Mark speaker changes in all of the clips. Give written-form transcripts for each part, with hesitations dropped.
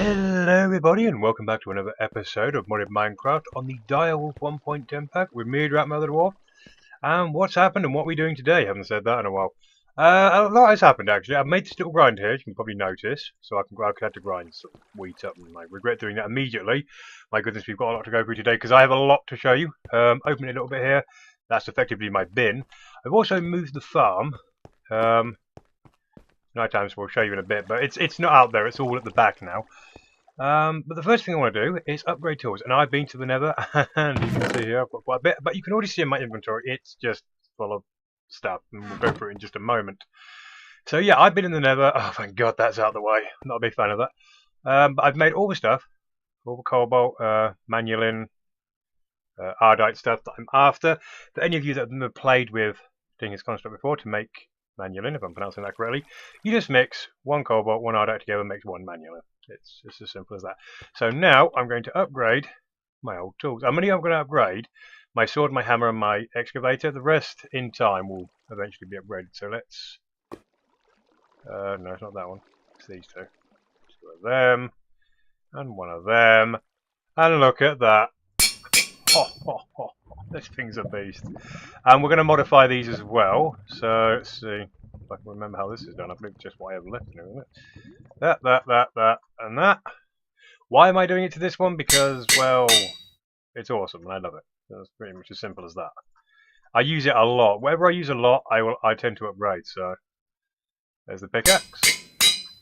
Speaker 1: Hello everybody and welcome back to another episode of Modded Minecraft on the Direwolf 1.10 pack with me, Mother Dwarf. And what's happened and what are we doing today? Haven't said that in a while. A lot has happened actually. I've made this little grind here, as you can probably notice. So I had to grind some wheat up and I regret doing that immediately. My goodness, we've got a lot to go through today because I have a lot to show you. Open it a little bit here. That's effectively my bin. I've also moved the farm. Night times we'll show you in a bit, but it's not out there, it's all at the back now. But the first thing I want to do is upgrade tools, and I've been to the Nether, and you can see here I've got quite a bit, but you can already see in my inventory it's just full of stuff, and we'll go through it in just a moment. So yeah, I've been in the Nether. Oh thank God that's out of the way. I'm not a big fan of that. But I've made all the stuff, all the cobalt, manulin, ardite stuff that I'm after. For any of you that have never played with Dingus Construct before to make manulin, if I'm pronouncing that correctly, you just mix one cobalt, one ardite together and makes one manulin. It's just as simple as that. So now I'm going to upgrade my old tools. I'm going to upgrade my sword, my hammer and my excavator. The rest in time will eventually be upgraded. So let's no, it's not that one, it's these two. Two of them and one of them, and look at that. This thing's a beast. And we're going to modify these as well. So let's see if I can remember how this is done. I believe it's just what I have left in it, isn't it? That, and that. Why am I doing it to this one? Because, well, it's awesome and I love it. That's pretty much as simple as that. I use it a lot. Wherever I use a lot, I tend to upgrade. So there's the pickaxe.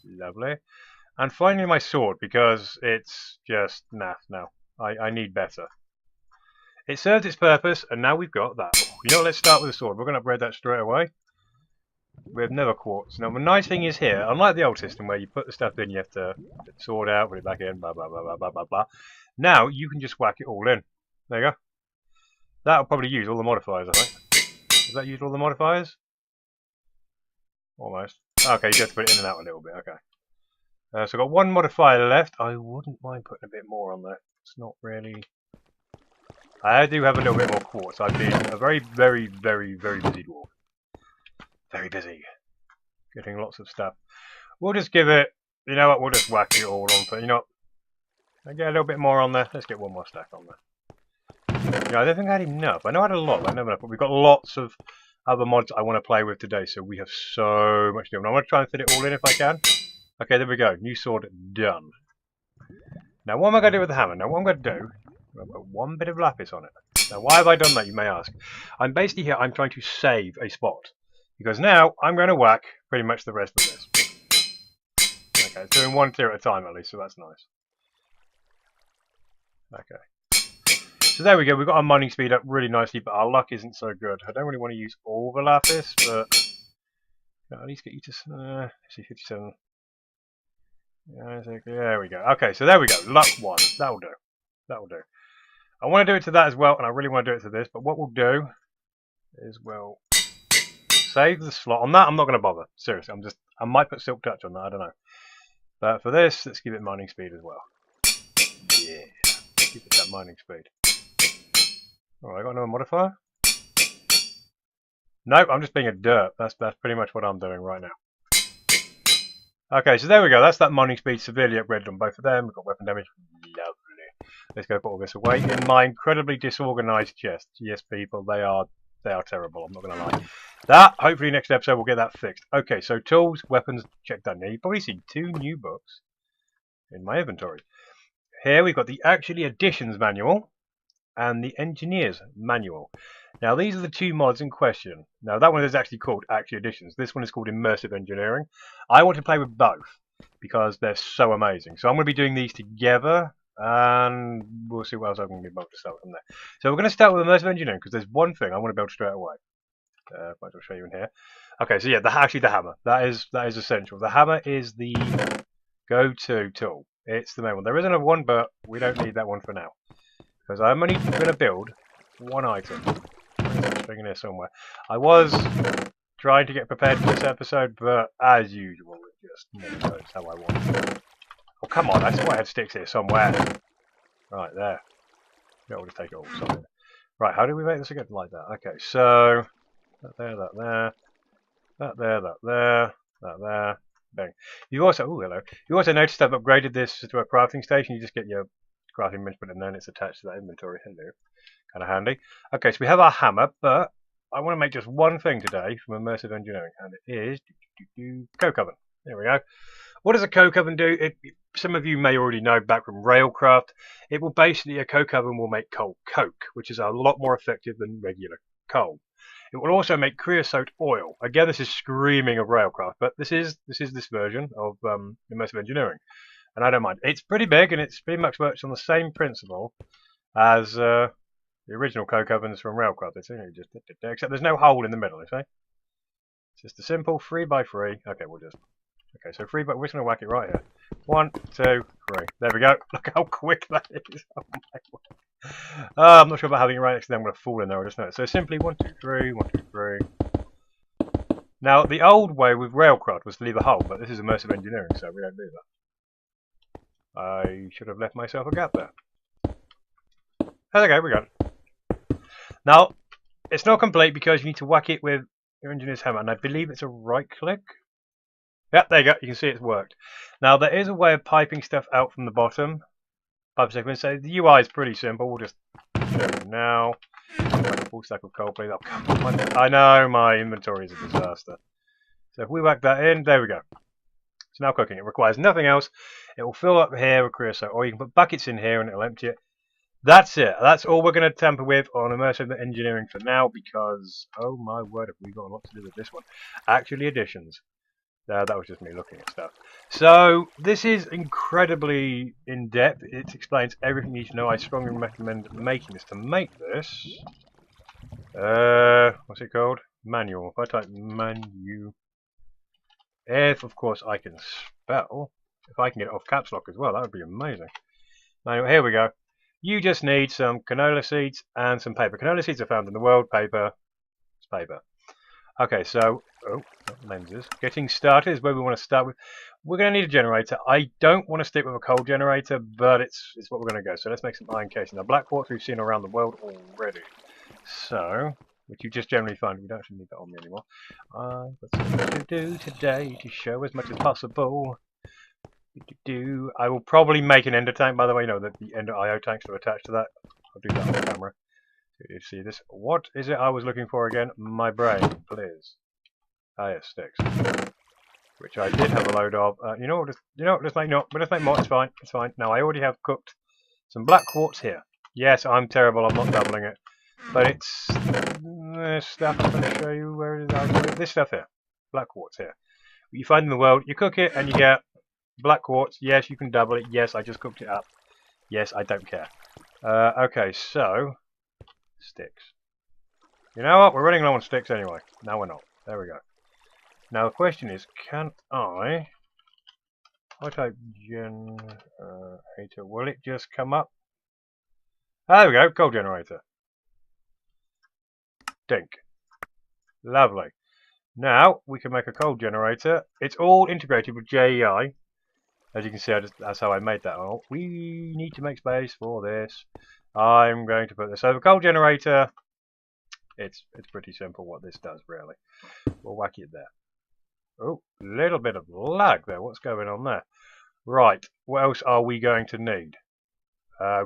Speaker 1: Lovely. And finally my sword, because it's just naff now. I need better. It served its purpose, and now we've got that. You know what, let's start with the sword. We're going to upgrade that straight away. We have nether quartz. Now, the nice thing is here, unlike the old system where you put the stuff in, you have to get the sword out, put it back in, blah, blah, blah, blah, blah, blah, blah. Now, you can just whack it all in. There you go. That'll probably use all the modifiers, I think. Does that use all the modifiers? Almost. Okay, you have to put it in and out a little bit, okay. So I've got one modifier left. I wouldn't mind putting a bit more on there. It's not really... I do have a little bit more quartz. I've been a very, very, very, very busy dwarf. Very busy. Getting lots of stuff. We'll just give it, you know what, we'll just whack it all on. But you know what, I get a little bit more on there. Let's get one more stack on there. You know, I don't think I had enough. I know I had a lot, but I never enough. But we've got lots of other mods I want to play with today. So we have so much to do. And I want to try and fit it all in if I can. Okay, there we go. New sword done. Now what am I going to do with the hammer? Now what I'm going to do, I'm going to put one bit of lapis on it. Now why have I done that, you may ask? I'm basically here, I'm trying to save a spot. Because now I'm going to whack pretty much the rest of this. Okay, it's doing one tier at a time at least, so that's nice. Okay. So there we go, we've got our mining speed up really nicely, but our luck isn't so good. I don't really want to use all the lapis, but at least get you to see 57. Yeah, there we go. Okay, so there we go. Luck 1. That'll do. That'll do. I want to do it to that as well, and I really want to do it to this, but what we'll do is we'll save the slot. On that, I'm not going to bother. Seriously, I might put Silk Touch on that, I don't know. But for this, let's give it mining speed as well. Yeah, keep it that mining speed. Alright, I got another modifier? Nope, I'm just being a derp. That's pretty much what I'm doing right now. Okay, so there we go. That's that mining speed severely upgraded on both of them. We've got weapon damage. Lovely. Let's go put all this away in my incredibly disorganized chest. Yes, people, they are terrible. I'm not going to lie. That, hopefully next episode we'll get that fixed. Okay, so tools, weapons, check done. Now you've probably seen 2 new books in my inventory. Here we've got the Actually Additions manual and the Engineers manual. Now these are the 2 mods in question. Now that one is actually called Actually Additions. This one is called Immersive Engineering. I want to play with both because they're so amazing. So I'm going to be doing these together. And we'll see what else I can be able to start from there. So we're going to start with Immersive Engineering because there's one thing I want to build straight away. Might as well show you in here. Okay, so yeah, actually the hammer. That is essential. The hammer is the go-to tool. It's the main one. There is another one, but we don't need that one for now. Because I'm only going to build one item. It's in here somewhere. I was trying to get prepared for this episode, but as usual, it just never goes how I want it. Oh, come on, I swear I had sticks here somewhere. Right, there. Yeah, we'll just take it all. Something. Right, how do we make this again? Like that. Okay, so... That there, that there. That there, that there. That there. Bang. You also, oh hello. You also noticed I've upgraded this to a crafting station. You just get your crafting bench, and then it's attached to that inventory. Hello. Kind of handy. Okay, so we have our hammer, but I want to make just one thing today from immersive engineering, and it is coke oven. There we go. What does a coke oven do? Some of you may already know back from Railcraft. It will basically, a coke oven will make coal coke, which is a lot more effective than regular coal. It will also make creosote oil. Again, this is screaming of Railcraft, but this is this version of immersive engineering, and I don't mind. It's pretty big, and it's pretty much works on the same principle as the original coke ovens from Railcraft. It's only just except there's no hole in the middle. You see? It's just a simple 3x3. Okay, we'll just. Okay, so we're just going to whack it right here. 1, 2, 3. There we go. Look how quick that is. Oh my word. I'm not sure about having it right next to them. I'm going to fall in there. I just know it. So simply 1, 2, 3, 1, 2, 3. Now, the old way with Railcraft was to leave a hole, but this is immersive engineering, so we don't do that. I should have left myself a gap there. There we go, we got it. Now, it's not complete because you need to whack it with your engineer's hammer, and I believe it's a right click. Yep, there you go. You can see it's worked. Now, there is a way of piping stuff out from the bottom. Pipe segment. So the UI is pretty simple. We'll just show you now. Like a full stack of coal, please. Oh, come on. I know my inventory is a disaster. So if we whack that in, there we go. It's now cooking. It requires nothing else. It will fill up here with creosote, or you can put buckets in here and it'll empty it. That's it. That's all we're going to tamper with on immersive engineering for now, because, oh my word, have we got a lot to do with this one. Actually, additions. That was just me looking at stuff. So, this is incredibly in-depth. It explains everything you need to know. I strongly recommend making this. To make this, what's it called? Manual. If I type manu, if, of course, I can spell, if I can get it off caps lock as well, that would be amazing. Manual, here we go. You just need some canola seeds and some paper. Canola seeds are found in the world. Paper, it's paper. Okay, so, oh, lenses. Getting started is where we want to start with. We're going to need a generator. I don't want to stick with a coal generator, but it's what we're going to go. So let's make some iron casing. Now, black quartz we've seen around the world already. So, which you just generally find. We don't actually need that on me anymore. What's to do today to show as much as possible. I will probably make an ender tank, by the way. You know, the ender IO tanks are attached to that. I'll do that on camera. You see this? What is it I was looking for again? My brain, please. Ah, yes, sticks, which I did have a load of. You know what? Let's make more. It's fine. It's fine. Now I already have cooked some black quartz here. Yes, I'm terrible. I'm not doubling it, but it's this stuff. I'm going to show you where it is. This stuff here, black quartz here. You find in the world. You cook it and you get black quartz. Yes, you can double it. Yes, I just cooked it up. Yes, I don't care. Okay, so. Sticks. You know what? We're running low on sticks anyway. No, we're not. There we go. Now the question is, can I type generator? Will it just come up? There we go. Coal generator. Dink. Lovely. Now we can make a coal generator. It's all integrated with JEI. As you can see, that's how I made that. Oh, we need to make space for this. I'm going to put this. So the coal generator, it's pretty simple what this does, really. We'll whack it there. Oh, a little bit of lag there. What's going on there? Right, what else are we going to need?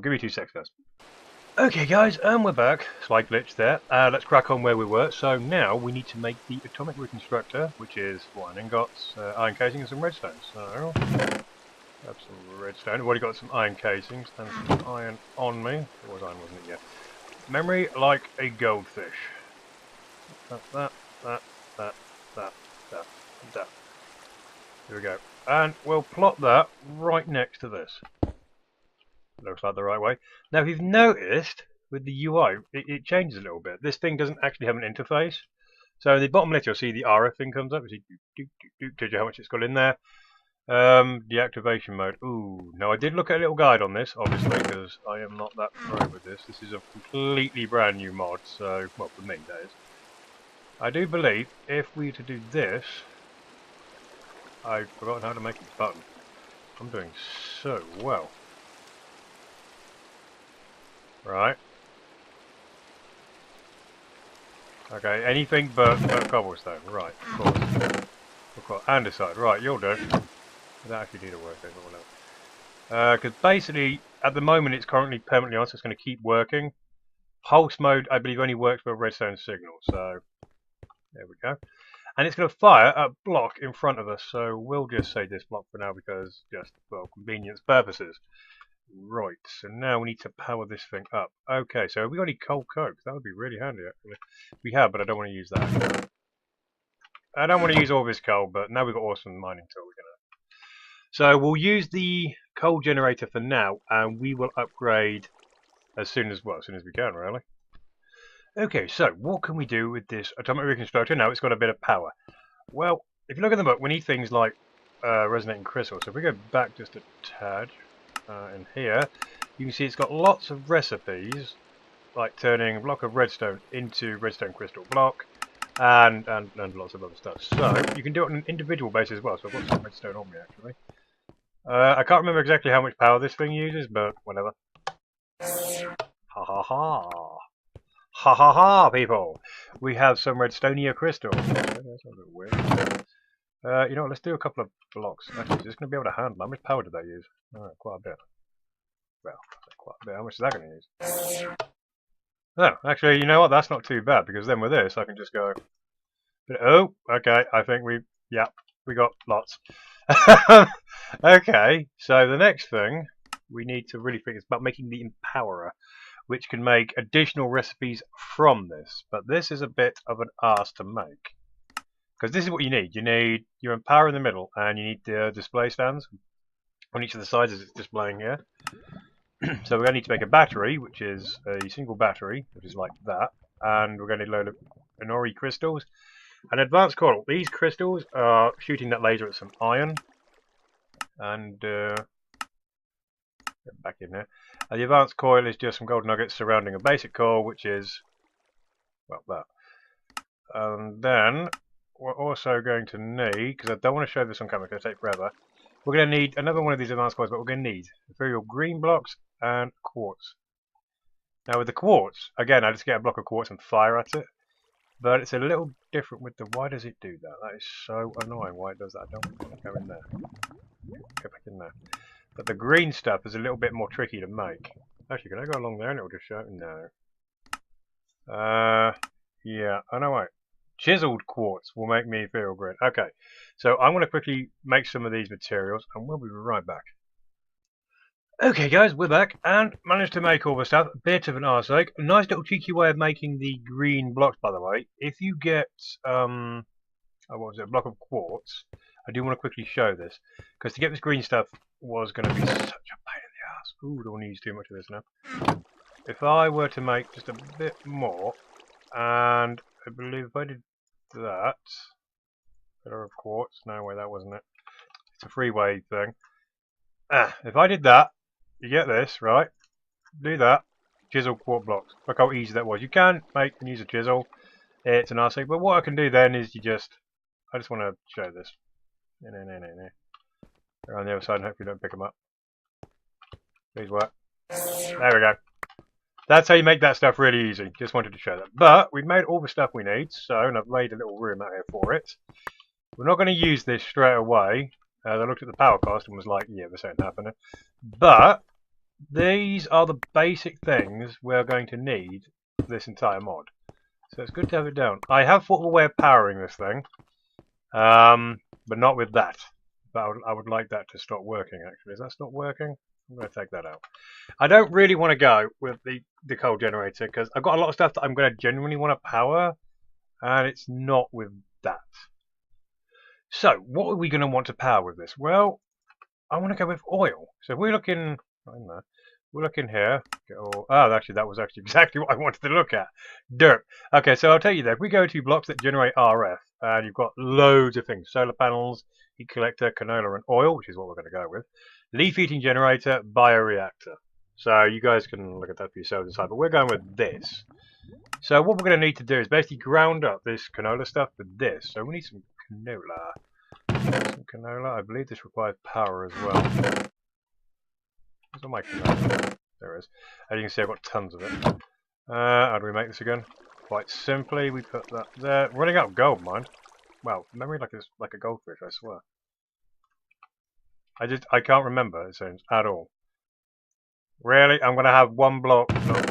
Speaker 1: Give me 2 seconds first. Okay, guys, and we're back. Slight glitch there. Let's crack on where we were. So now we need to make the atomic reconstructor, which is iron ingots, iron casing, and some redstone. So. Have some redstone. I've already got some iron casings and some iron on me. It was iron, wasn't it? Yeah. Memory like a goldfish. That. Here we go. And we'll plot that right next to this. Looks like the right way. Now, if you've noticed with the UI, it changes a little bit. This thing doesn't actually have an interface. So in the bottom left, you'll see the RF thing comes up. You see, tells you how much it's got in there. Deactivation mode. Ooh, now I did look at a little guide on this, obviously, because I am not that pro with this. This is a completely brand new mod, so, well, for me, that is. I do believe if we were to do this, I've forgotten how to make a button. I'm doing so well. Right. Okay, anything but cobblestone. Right, of course. We've got andesite. Right, you'll do. That actually need a work over, whatever. Because basically, at the moment, it's currently permanently on, so it's going to keep working. Pulse mode, I believe, only works with a redstone signal. So, there we go. And it's going to fire a block in front of us. So, we'll just say this block for now because, just, well, convenience purposes. Right, so now we need to power this thing up. Okay, so have we got any coal coke? That would be really handy, actually. We have, but I don't want to use that. I don't want to use all this coal, but now we've got awesome mining tool. So we'll use the coal generator for now, and we will upgrade as soon as we can, really. Okay, so what can we do with this atomic reconstructor? Now it's got a bit of power. Well, if you look at the book, we need things like resonating crystals. So if we go back just a tad, in here, you can see it's got lots of recipes, like turning a block of redstone into redstone crystal block, and lots of other stuff. So you can do it on an individual basis as well. So I've got some redstone on me actually. I can't remember exactly how much power this thing uses, but whatever. Ha ha ha. Ha ha ha, people! We have some redstonia crystal. Okay, that's a bit weird. You know what, let's do a couple of blocks. Actually, is this going to be able to handle? How much power did they use? Oh, quite a bit. Well, quite a bit. How much is that going to use? No, actually, you know what? That's not too bad, because then with this, I can just go... Oh, okay, I think we got lots. Okay, so the next thing we need to really think is about making the Empowerer, which can make additional recipes from this. But this is a bit of an arse to make. Because this is what you need. You need your Empowerer in the middle, and you need the display stands on each of the sides as it's displaying here. So we're going to need to make a battery, which is a single battery, which is like that. And we're going to need a load of Inori crystals. An advanced coil. These crystals are shooting that laser at some iron. And get back in there. And the advanced coil is just some gold nuggets surrounding a basic coil, which is, well, that. And then we're also going to need, because I don't want to show this on camera, it's going to take forever, we're going to need another one of these advanced coils, but we're going to need ethereal green blocks and quartz. Now with the quartz, again, I just get a block of quartz and fire at it, but it's a little different with the, why does it do that? That is so annoying why it does that. I don't want to go in there. Go back in there. But the green stuff is a little bit more tricky to make. Actually, can I go along there and it will just show? No. Yeah, I know what. Chiseled quartz will make me feel great. Okay, so I'm going to quickly make some of these materials and we'll be right back. Okay guys, we're back and managed to make all the stuff. Bit of an arsehole. A nice little cheeky way of making the green blocks, by the way. If you get, what was it, a block of quartz, I do want to quickly show this. Because to get this green stuff was going to be such a pain in the ass. Ooh, don't want to use too much of this now. If I were to make just a bit more, and I believe if I did that, pillar of quartz, no way that wasn't it. It's a freeway thing. If I did that, you get this, right? Do that, chisel quartz blocks. Look how easy that was. You can make and use a chisel. It's an arsehole, but what I can do then is I just want to show this. They're on the other side and hopefully don't pick them up. Please work. There we go. That's how you make that stuff really easy. Just wanted to show that. But we've made all the stuff we need, so, and I've made a little room out here for it. We're not going to use this straight away. I looked at the power cost and was like, yeah, this ain't happening. But these are the basic things we're going to need for this entire mod. So it's good to have it down. I have thought of a way of powering this thing, but not with that. But I would like that to stop working, actually. Is that not working? I'm going to take that out. I don't really want to go with the coal generator because I've got a lot of stuff that I'm going to genuinely want to power, and it's not with that. So, what are we going to want to power with this? Well, I want to go with oil. So, if we're looking, we're looking here. Actually, that was actually exactly what I wanted to look at. Dirt. Okay, so I'll tell you that if we go to blocks that generate RF, and you've got loads of things: solar panels, heat collector, canola, and oil, which is what we're going to go with. Leaf heating generator, bioreactor. So you guys can look at that for yourselves inside, but we're going with this. So what we're going to need to do is basically ground up this canola stuff with this. So we need some canola. Some canola. I believe this requires power as well. Where's all my canola? There it is. As you can see, I've got tons of it. How do we make this again? Quite simply, we put that there. Running out of gold, mind. Well, memory like a goldfish, I swear. I can't remember, it seems, at all. Really? I'm going to have one block. No.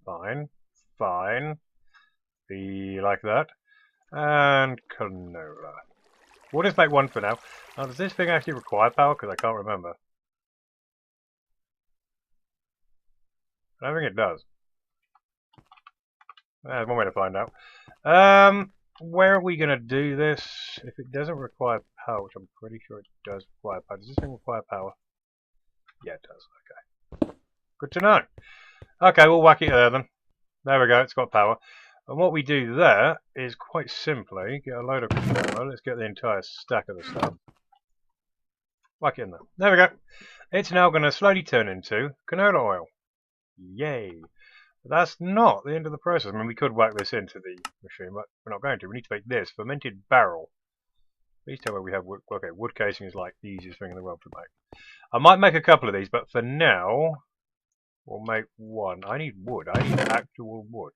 Speaker 1: Fine. Fine. Be like that. And canola. We'll just make one for now. Now, does this thing actually require power? Because I can't remember. I don't think it does. There's one way to find out. Where are we going to do this? If it doesn't require power, which I'm pretty sure it does require power. Does this thing require power? Yeah, it does. Okay. Good to know. Okay, we'll whack it there then. There we go, it's got power. And what we do there is quite simply get a load of canola. Let's get the entire stack of the stuff. Whack it in there. There we go. It's now going to slowly turn into canola oil. Yay. But that's not the end of the process. I mean, we could whack this into the machine, but we're not going to. We need to make this fermented barrel. Please tell me we have wood. Okay, wood casing is like the easiest thing in the world to make. I might make a couple of these, but for now, we'll make one. I need wood. I need actual wood.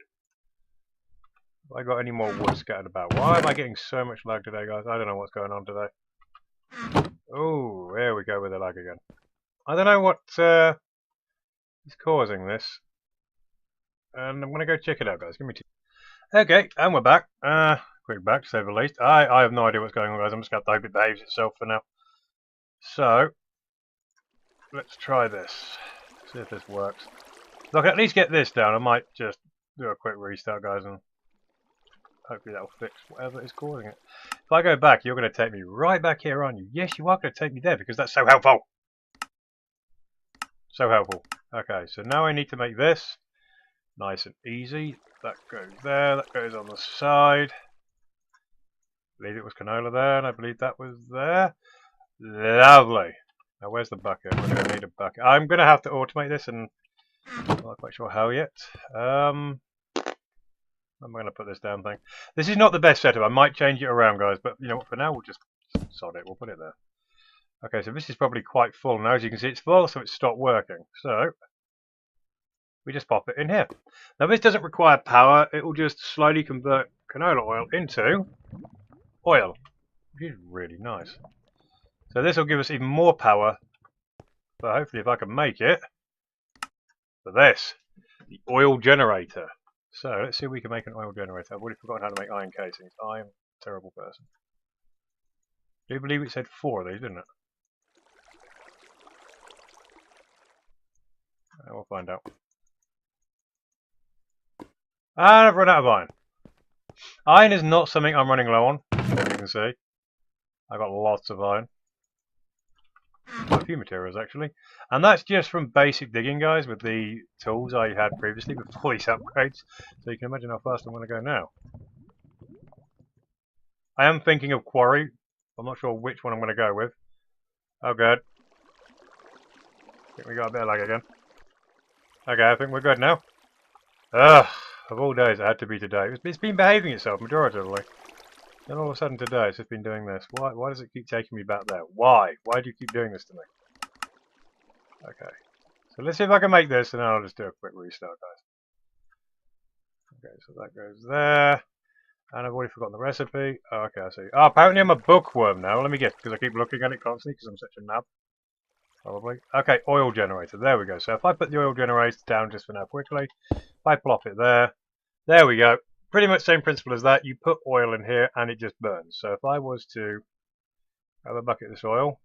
Speaker 1: Have I got any more wood scattered about? Why am I getting so much lag today, guys? I don't know what's going on today. Oh, there we go with the lag again. I don't know what is causing this. And I'm going to go check it out, guys. Give me two. Okay, and we're back. Quick back, to say the least. I have no idea what's going on, guys. I'm just going to hope it behaves itself for now. So, let's try this. See if this works. So I can at least get this down. I might just do a quick restart, guys, and hopefully that'll fix whatever is causing it. If I go back, you're going to take me right back here, aren't you? Yes, you are going to take me there because that's so helpful. So helpful. Okay, so now I need to make this nice and easy. That goes there. That goes on the side. I believe it was canola there, and I believe that was there. Lovely. Now, where's the bucket? We're going to need a bucket. I'm going to have to automate this, and I'm not quite sure how yet. I'm going to put this down thing. This is not the best setup. I might change it around, guys, but you know what? For now, we'll just sod it. We'll put it there. Okay, so this is probably quite full now. As you can see, it's full, so it's stopped working. So we just pop it in here. Now, this doesn't require power. It will just slowly convert canola oil into oil, which is really nice. So this will give us even more power. So hopefully, if I can make it for this, the oil generator. So let's see if we can make an oil generator. I've already forgotten how to make iron casings. I'm a terrible person. Do you believe it said 4 of these, didn't it? We'll find out. And I've run out of iron. Iron is not something I'm running low on, as you can see. I've got lots of iron. Quite a few materials, actually. And that's just from basic digging, guys, with the tools I had previously before these upgrades. So you can imagine how fast I'm going to go now. I am thinking of quarry. I'm not sure which one I'm going to go with. Oh, good. I think we got a bit of lag again. Okay, I think we're good now. Ugh, of all days, it had to be today. It's been behaving itself majoritively. Then all of a sudden today, it's just been doing this. Why does it keep taking me back there? Why? Why do you keep doing this to me? Okay. So let's see if I can make this, and then I'll just do a quick restart, guys. Okay, so that goes there. And I've already forgotten the recipe. Oh, okay, I see. Oh, apparently I'm a bookworm now. Let me guess, because I keep looking at it constantly, because I'm such a nab. Probably. Okay, oil generator. There we go. So if I put the oil generator down just for now quickly, if I plop it there, there we go. Pretty much same principle as that. You put oil in here and it just burns. So if I was to have a bucket of this oil,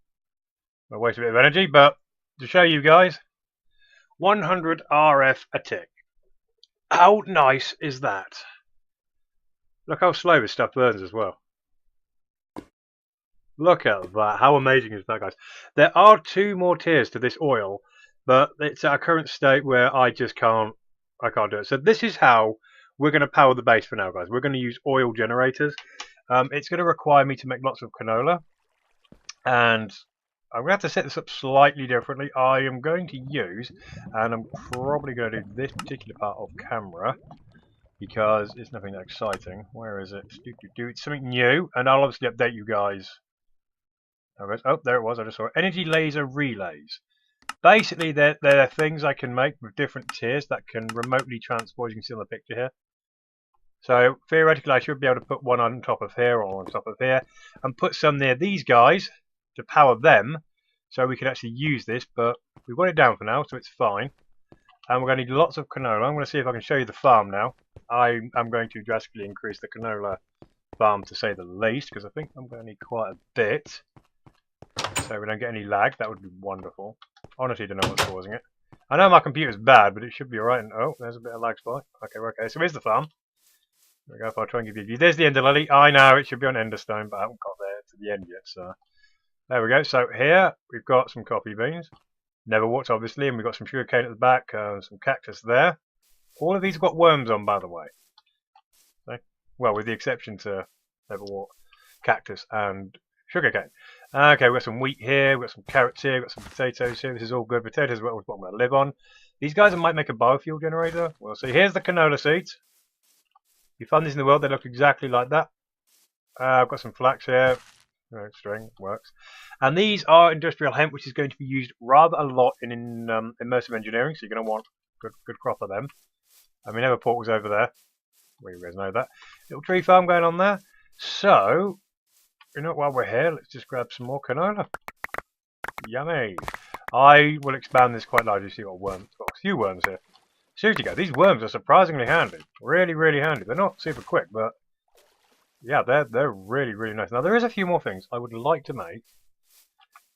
Speaker 1: I'll waste a bit of energy, but to show you guys, 100 RF a tick. How nice is that? Look how slow this stuff burns as well. Look at that. How amazing is that, guys? There are 2 more tiers to this oil, but it's at a current state where I just can't do it. So this is how we're going to power the base for now, guys. We're going to use oil generators. It's going to require me to make lots of canola. And I'm going to have to set this up slightly differently. I am going to use, and I'm probably going to do this particular part off camera, because it's nothing that exciting. Where is it? It's something new, and I'll obviously update you guys. Oh, there it was. I just saw it. Energy laser relays. Basically, they're things I can make with different tiers that can remotely transport, as you can see on the picture here. So theoretically I should be able to put one on top of here or on top of here and put some near these guys to power them so we can actually use this, but we've got it down for now so it's fine. And we're going to need lots of canola. I'm going to see if I can show you the farm now. I am going to drastically increase the canola farm to say the least because I think I'm going to need quite a bit so we don't get any lag. That would be wonderful. Honestly don't know what's causing it. I know my computer's bad but it should be alright. Oh, there's a bit of lag spike. Okay, we're okay. So here's the farm. There we go, if I try and give you a view. There's the ender lily. I know it should be on enderstone, but I haven't got there to the end yet. So there we go. So here we've got some coffee beans, never walked obviously, and we've got some sugar cane at the back, some cactus there. All of these have got worms on, by the way. So, well, with the exception to never walk, cactus, and sugar cane. Okay, we've got some wheat here, we've got some carrots here, we've got some potatoes here. This is all good. Potatoes are what I'm going to live on. These guys might make a biofuel generator. We'll see. Here's the canola seeds. You find these in the world, they look exactly like that. I've got some flax here. String works. And these are industrial hemp, which is going to be used rather a lot in immersive engineering, so you're going to want a good crop of them. I mean, Never Pork was over there. Well, you guys know that. Little tree farm going on there. So, you know, while we're here, let's just grab some more canola. Yummy. I will expand this quite largely, so you've got worms. Got a few worms here. Seriously, guys, these worms are surprisingly handy. Really, really handy. They're not super quick, but yeah, they're really, really nice. Now, there is a few more things I would like to make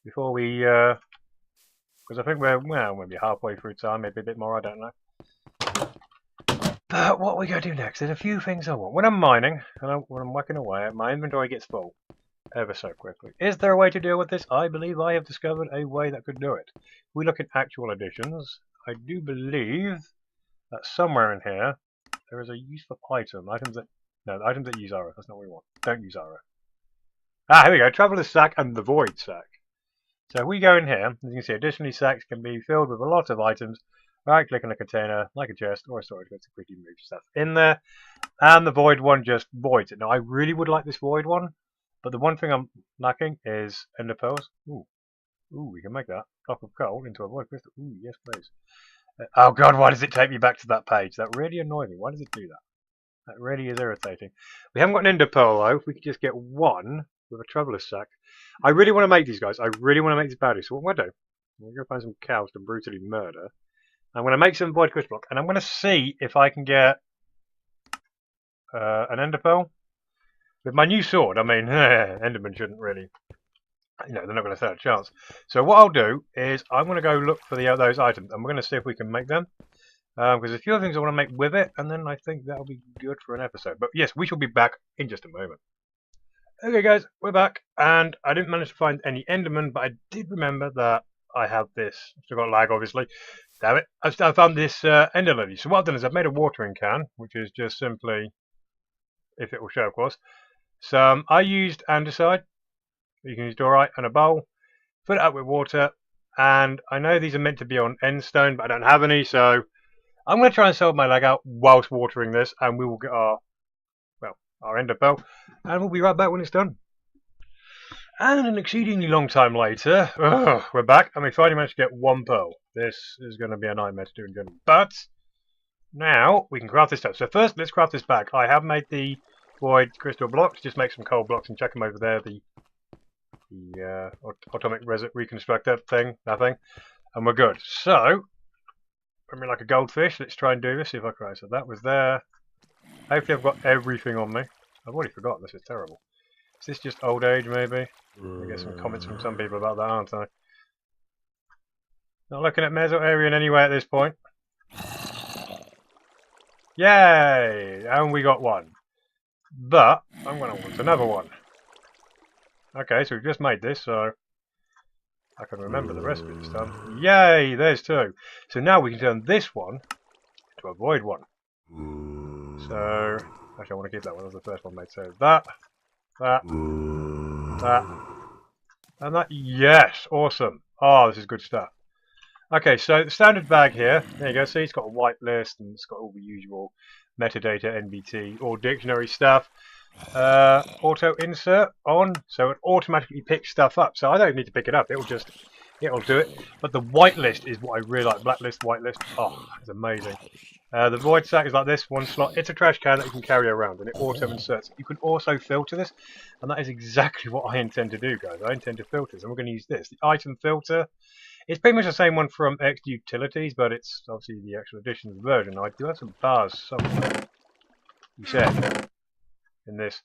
Speaker 1: before we, because I think we're, well, maybe halfway through time, maybe a bit more, I don't know. But what are we going to do next? There's a few things I want. When I'm mining, and when I'm whacking away, my inventory gets full ever so quickly. Is there a way to deal with this? I believe I have discovered a way that could do it. If we look at actual additions, I do believe that somewhere in here there is a useful item. Items that use arrow. That's not what we want. Don't use arrow. Ah, here we go. Traveler's sack and the void sack. So if we go in here, as you can see, additionally sacks can be filled with a lot of items. Right click on a container, like a chest or a storage to quickly move stuff in there. And the void one just voids it. Now I really would like this void one, but the one thing I'm lacking is ender pearls. Ooh, we can make that. Block of coal into a void crystal. Ooh, yes please. Oh god, why does it take me back to that page? That really annoys me. Why does it do that? That really is irritating. We haven't got an ender pearl though. If we could just get one with a traveller's sack. I really want to make these guys. I really want to make these baddies. So what I'm going to do, I'm going to go find some cows to brutally murder. I'm going to make some void crystal block, and I'm going to see if I can get an ender pearl. With my new sword, I mean, endermen shouldn't really, you know, they're not going to stand a chance. So what I'll do is I'm going to go look for those items, and we're going to see if we can make them. Because there's a few other things I want to make with it, and then I think that'll be good for an episode. But yes, we shall be back in just a moment. Okay guys, we're back, and I didn't manage to find any endermen, but I did remember that I have this. I've still got lag, obviously. Damn it. I found this ender lily. So what I've done is I've made a watering can, which is just simply, if it will show, of course. So I used andesite. You can use dorite and a bowl. Fill it up with water, and I know these are meant to be on end stone, but I don't have any, so I'm going to try and solve my lag out whilst watering this, and we will get our ender pearl, and we'll be right back when it's done. And an exceedingly long time later, we're back, and we finally managed to get one pearl. This is going to be a nightmare to do in general, but now we can craft this stuff. So first, let's craft this bag. I have made the void crystal blocks. Just make some coal blocks and check them over there. The atomic reconstructor thing, nothing, and we're good. So, I mean, like a goldfish. Let's try and do this. See if I can. So that was there. Hopefully I've got everything on me. I've already forgotten, this is terrible. Is this just old age, maybe? I get some comments from some people about that, aren't I? Not looking at Meso area in any way at this point. Yay! And we got one. But, I'm going to want another one. Okay, so we've just made this, so I can remember the rest of it this time. Yay! There's two. So now we can turn this one to a void one. So, actually I want to keep that one as the first one made. So that, and that. Yes! Awesome. Oh, this is good stuff. Okay, so the standard bag here, there you go, see it's got a white list and it's got all the usual metadata, NBT, or dictionary stuff. Auto insert on, so it automatically picks stuff up. So I don't need to pick it up, it will just it'll do it. But the whitelist is what I really like. Blacklist, whitelist. Oh, it's amazing. The void sack is like this, one slot. It's a trash can that you can carry around, and it auto inserts. You can also filter this, and that is exactly what I intend to do, guys. I intend to filter this, and we're going to use this. The item filter. It's pretty much the same one from X Utilities, but it's obviously the actual editions version. I do have some bars somewhere. You said in this.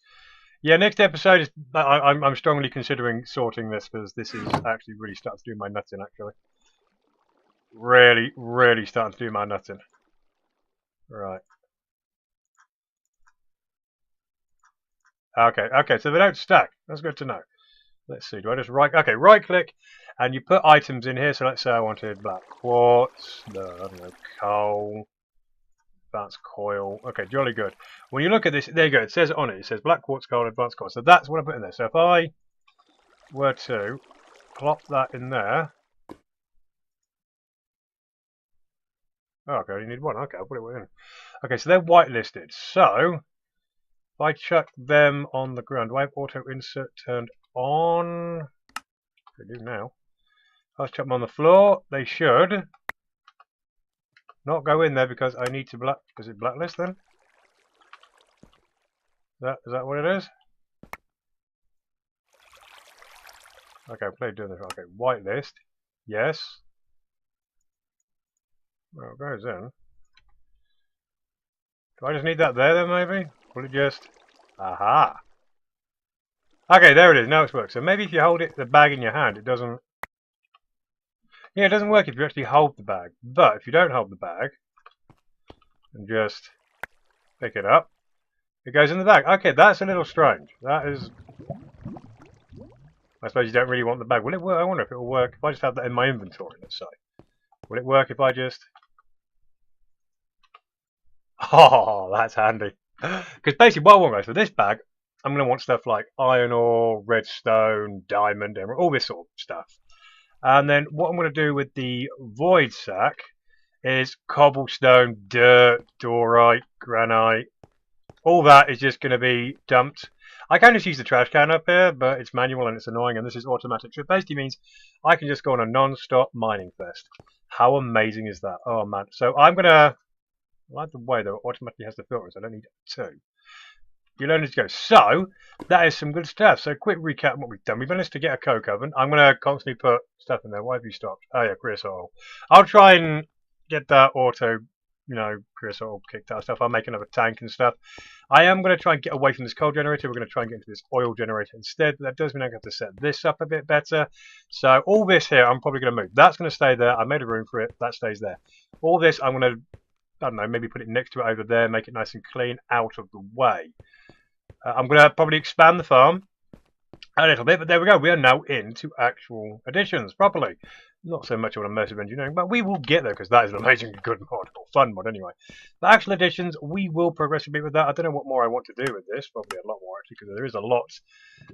Speaker 1: Yeah, next episode is. I'm strongly considering sorting this because this is actually really starting to do my nuts in. Actually, really starting to do my nuts in. Right. Okay, so they don't stack. That's good to know. Let's see, do I just right click, and you put items in here, so let's say I wanted black quartz, I don't know, coal, advanced coil, okay, jolly good. When you look at this, there you go, it says on it, it says black quartz, coal, advanced coil, so that's what I put in there. So if I were to plop that in there, oh, okay, I only need one. Okay, I'll put it in. Okay, so they're whitelisted. So if I chuck them on the ground, do I have auto insert turned on? They do now. I'll chuck them on the floor. They should not go in there because I need to black. Is it blacklist then? Is that what it is? Okay, play doing this. Okay, whitelist. Yes. Well, it goes in. Do I just need that there then, maybe? Will it just... Aha! Okay, there it is. Now it's worked. So maybe if you hold the bag in your hand, it doesn't... Yeah, it doesn't work if you actually hold the bag. But if you don't hold the bag, and just pick it up, it goes in the bag. Okay, that's a little strange. That is... I suppose you don't really want the bag. Will it work? I wonder if it will work if I just have that in my inventory, let's say. Will it work if I just... Oh, that's handy. Because basically what I want, guys, for this bag, I'm going to want stuff like iron ore, redstone, diamond, emerald, all this sort of stuff. And then what I'm going to do with the void sack is cobblestone, dirt, dorite, granite. All that is just going to be dumped. I can just use the trash can up here, but it's manual and it's annoying, and this is automatic. So it basically means I can just go on a non-stop mining fest. How amazing is that? Oh, man. So I'm going to... I like the way though, it automatically has the filters. I don't need two. You don't need to go. So, that is some good stuff. So, quick recap of what we've done. We've managed to get a coke oven. I'm going to constantly put stuff in there. Why have you stopped? Oh, yeah, creosote. I'll try and get that auto, creosote kicked out stuff. I'll make another tank and stuff. I am going to try and get away from this coal generator. We're going to try and get into this oil generator instead. But that does mean I have to set this up a bit better. So, all this here, I'm probably going to move. That's going to stay there. I made a room for it. That stays there. All this, I'm going to... I don't know, maybe put it next to it over there, make it nice and clean, out of the way. I'm going to probably expand the farm a little bit, but there we go. We are now into actual additions properly. Not so much on immersive engineering, but we will get there because that is an amazingly good mod, or fun mod anyway. The actual additions, we will progress a bit with that. I don't know what more I want to do with this, probably a lot more actually, because there is a lot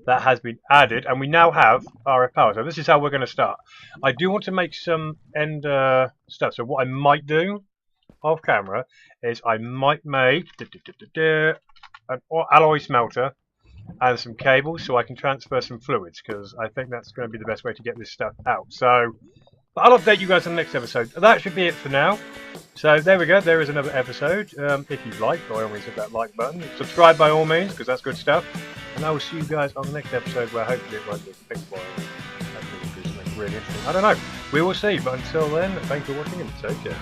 Speaker 1: that has been added, and we now have RF power. So this is how we're going to start. I do want to make some end stuff, so what I might do off camera is I might make an alloy smelter and some cables so I can transfer some fluids, because I think that's going to be the best way to get this stuff out. So I'll update you guys on the next episode. That should be it for now. So there we go, there is another episode. If you've liked, by all means hit that like button. Subscribe by all means, because that's good stuff. And I will see you guys on the next episode where hopefully it won't be a big boil. Hopefully it'll be something really interesting. I don't know. We will see. But until then, thanks for watching and take care.